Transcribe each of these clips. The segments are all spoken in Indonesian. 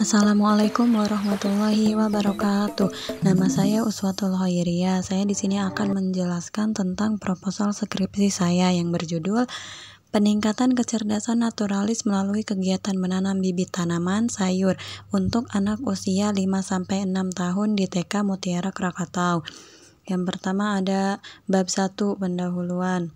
Assalamualaikum warahmatullahi wabarakatuh. Nama saya Uswatul Khairiyah. Saya di sini akan menjelaskan tentang proposal skripsi saya yang berjudul Peningkatan Kecerdasan Naturalis melalui kegiatan menanam bibit tanaman sayur untuk anak usia 5-6 tahun di TK Mutiara Krakatau. Yang pertama ada bab 1 pendahuluan.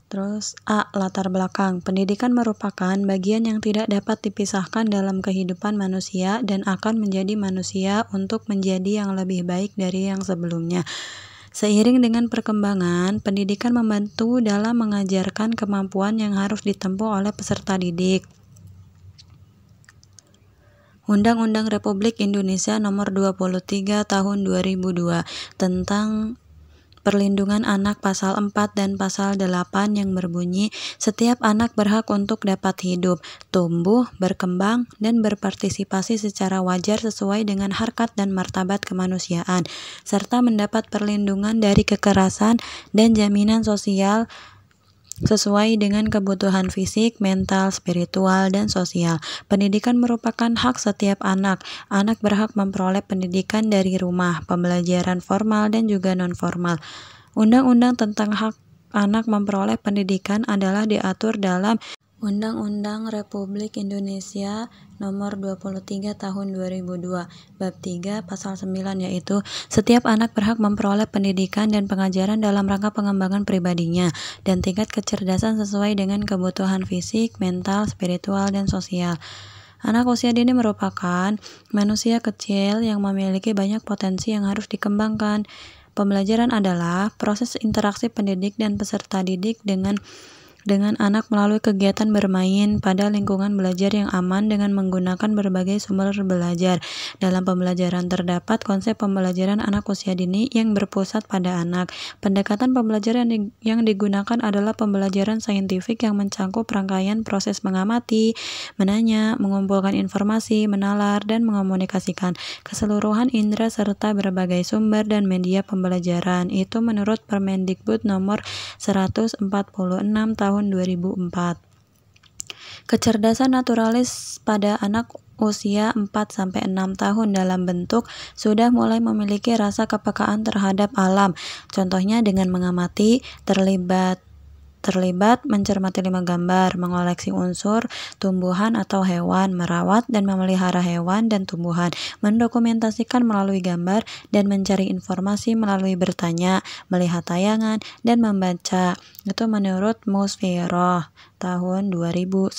Terus A. Latar belakang. Pendidikan merupakan bagian yang tidak dapat dipisahkan dalam kehidupan manusia dan akan menjadi manusia untuk menjadi yang lebih baik dari yang sebelumnya. Seiring dengan perkembangan, pendidikan membantu dalam mengajarkan kemampuan yang harus ditempuh oleh peserta didik. Undang-Undang Republik Indonesia Nomor 23 Tahun 2002 tentang Perlindungan Anak Pasal 4 dan Pasal 8 yang berbunyi, setiap anak berhak untuk dapat hidup, tumbuh, berkembang, dan berpartisipasi secara wajar sesuai dengan harkat dan martabat kemanusiaan, serta mendapat perlindungan dari kekerasan dan jaminan sosial sesuai dengan kebutuhan fisik, mental, spiritual, dan sosial. Pendidikan merupakan hak setiap anak. Anak berhak memperoleh pendidikan dari rumah, pembelajaran formal dan juga non-formal. Undang-undang tentang hak anak memperoleh pendidikan adalah diatur dalam Undang-Undang Republik Indonesia Nomor 23 Tahun 2002 Bab 3 Pasal 9, yaitu setiap anak berhak memperoleh pendidikan dan pengajaran dalam rangka pengembangan pribadinya dan tingkat kecerdasan sesuai dengan kebutuhan fisik, mental, spiritual, dan sosial. Anak usia dini merupakan manusia kecil yang memiliki banyak potensi yang harus dikembangkan. Pembelajaran adalah proses interaksi pendidik dan peserta didik dengan anak melalui kegiatan bermain pada lingkungan belajar yang aman dengan menggunakan berbagai sumber belajar. Dalam pembelajaran terdapat konsep pembelajaran anak usia dini yang berpusat pada anak. Pendekatan pembelajaran yang digunakan adalah pembelajaran saintifik yang mencakup rangkaian proses mengamati, menanya, mengumpulkan informasi, menalar, dan mengomunikasikan keseluruhan indera serta berbagai sumber dan media pembelajaran. Itu menurut Permendikbud Nomor 146 Tahun 2004. Kecerdasan naturalis pada anak usia 4-6 tahun dalam bentuk sudah mulai memiliki rasa kepekaan terhadap alam. Contohnya dengan mengamati, terlibat mencermati 5 gambar, mengoleksi unsur tumbuhan atau hewan, merawat dan memelihara hewan dan tumbuhan, mendokumentasikan melalui gambar, dan mencari informasi melalui bertanya, melihat tayangan, dan membaca. Itu menurut Musfiroh tahun 2010.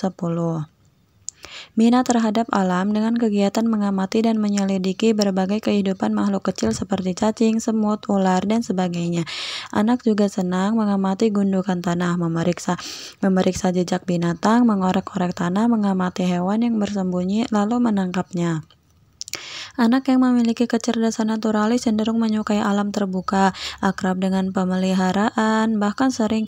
Minat terhadap alam dengan kegiatan mengamati dan menyelidiki berbagai kehidupan makhluk kecil seperti cacing, semut, ular, dan sebagainya. Anak juga senang mengamati gundukan tanah, memeriksa jejak binatang, mengorek-orek tanah, mengamati hewan yang bersembunyi, lalu menangkapnya. Anak yang memiliki kecerdasan naturalis cenderung menyukai alam terbuka, akrab dengan pemeliharaan, bahkan sering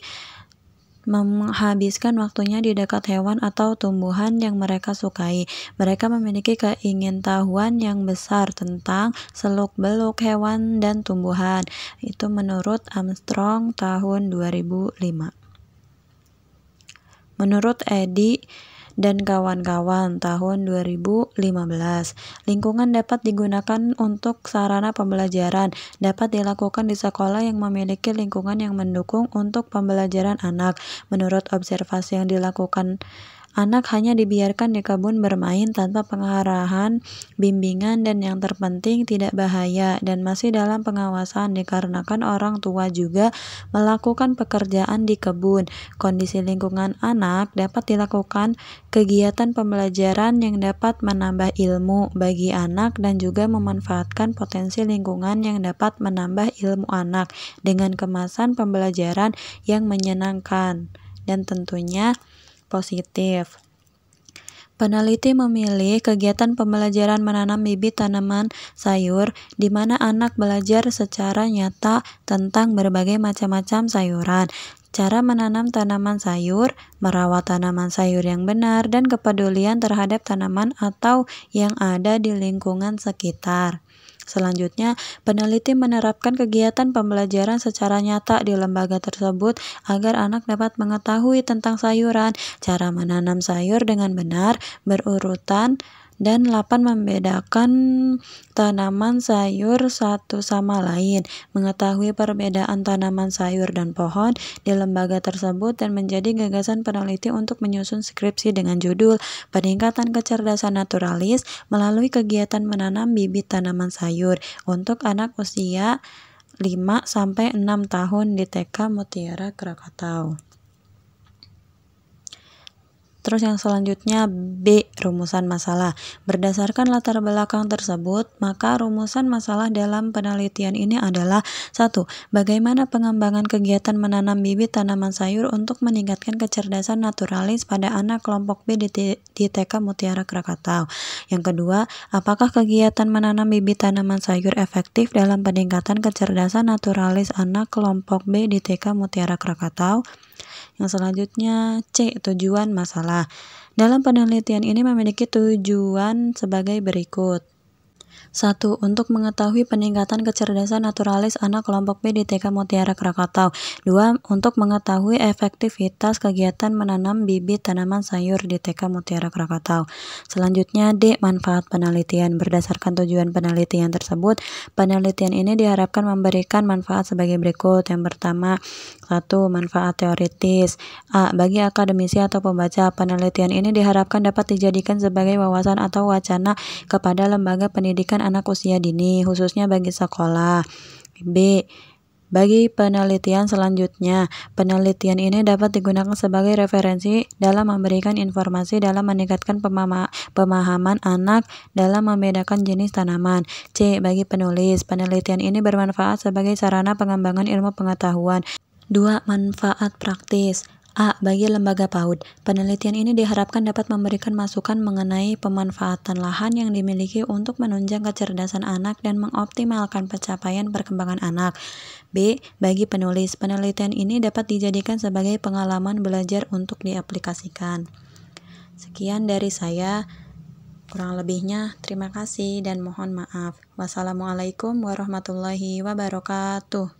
menghabiskan waktunya di dekat hewan atau tumbuhan yang mereka sukai. Mereka memiliki keingintahuan yang besar tentang seluk-beluk hewan dan tumbuhan. Itu menurut Armstrong tahun 2005. Menurut Eddy dan kawan-kawan tahun 2015, lingkungan dapat digunakan untuk sarana pembelajaran, dapat dilakukan di sekolah yang memiliki lingkungan yang mendukung untuk pembelajaran anak. Menurut observasi yang dilakukan, anak hanya dibiarkan di kebun bermain tanpa pengarahan, bimbingan, dan yang terpenting tidak bahaya dan masih dalam pengawasan dikarenakan orang tua juga melakukan pekerjaan di kebun. Kondisi lingkungan anak dapat dilakukan kegiatan pembelajaran yang dapat menambah ilmu bagi anak dan juga memanfaatkan potensi lingkungan yang dapat menambah ilmu anak dengan kemasan pembelajaran yang menyenangkan dan tentunya positif. Peneliti memilih kegiatan pembelajaran menanam bibit tanaman sayur di mana anak belajar secara nyata tentang berbagai macam-macam sayuran, cara menanam tanaman sayur, merawat tanaman sayur yang benar, dan kepedulian terhadap tanaman atau yang ada di lingkungan sekitar. Selanjutnya, peneliti menerapkan kegiatan pembelajaran secara nyata di lembaga tersebut agar anak dapat mengetahui tentang sayuran, cara menanam sayur dengan benar, berurutan, Dan 8. Membedakan tanaman sayur satu sama lain. Mengetahui perbedaan tanaman sayur dan pohon di lembaga tersebut dan menjadi gagasan peneliti untuk menyusun skripsi dengan judul Peningkatan Kecerdasan Naturalis melalui kegiatan menanam bibit tanaman sayur untuk anak usia 5-6 tahun di TK Mutiara Krakatau. Terus yang selanjutnya B. Rumusan masalah. Berdasarkan latar belakang tersebut, maka rumusan masalah dalam penelitian ini adalah 1. Bagaimana pengembangan kegiatan menanam bibit tanaman sayur untuk meningkatkan kecerdasan naturalis pada anak kelompok B di TK Mutiara Krakatau. Yang kedua, apakah kegiatan menanam bibit tanaman sayur efektif dalam peningkatan kecerdasan naturalis anak kelompok B di TK Mutiara Krakatau? Yang selanjutnya C. Tujuan masalah. Dalam penelitian ini memiliki tujuan sebagai berikut. 1. Untuk mengetahui peningkatan kecerdasan naturalis anak kelompok B di TK Mutiara Krakatau. 2. Untuk mengetahui efektivitas kegiatan menanam bibit tanaman sayur di TK Mutiara Krakatau. Selanjutnya D. Manfaat penelitian. Berdasarkan tujuan penelitian tersebut, penelitian ini diharapkan memberikan manfaat sebagai berikut. Yang pertama, 1. Manfaat teoritis. A. Bagi akademisi atau pembaca, penelitian ini diharapkan dapat dijadikan sebagai wawasan atau wacana kepada lembaga pendidikan anak usia dini, khususnya bagi sekolah. B. Bagi penelitian selanjutnya, penelitian ini dapat digunakan sebagai referensi dalam memberikan informasi dalam meningkatkan pemahaman anak dalam membedakan jenis tanaman. C. Bagi penulis, penelitian ini bermanfaat sebagai sarana pengembangan ilmu pengetahuan. 2. Manfaat praktis. A. Bagi lembaga PAUD, penelitian ini diharapkan dapat memberikan masukan mengenai pemanfaatan lahan yang dimiliki untuk menunjang kecerdasan anak dan mengoptimalkan pencapaian perkembangan anak. B. Bagi penulis, penelitian ini dapat dijadikan sebagai pengalaman belajar untuk diaplikasikan. Sekian dari saya. Kurang lebihnya terima kasih dan mohon maaf. Wassalamualaikum warahmatullahi wabarakatuh.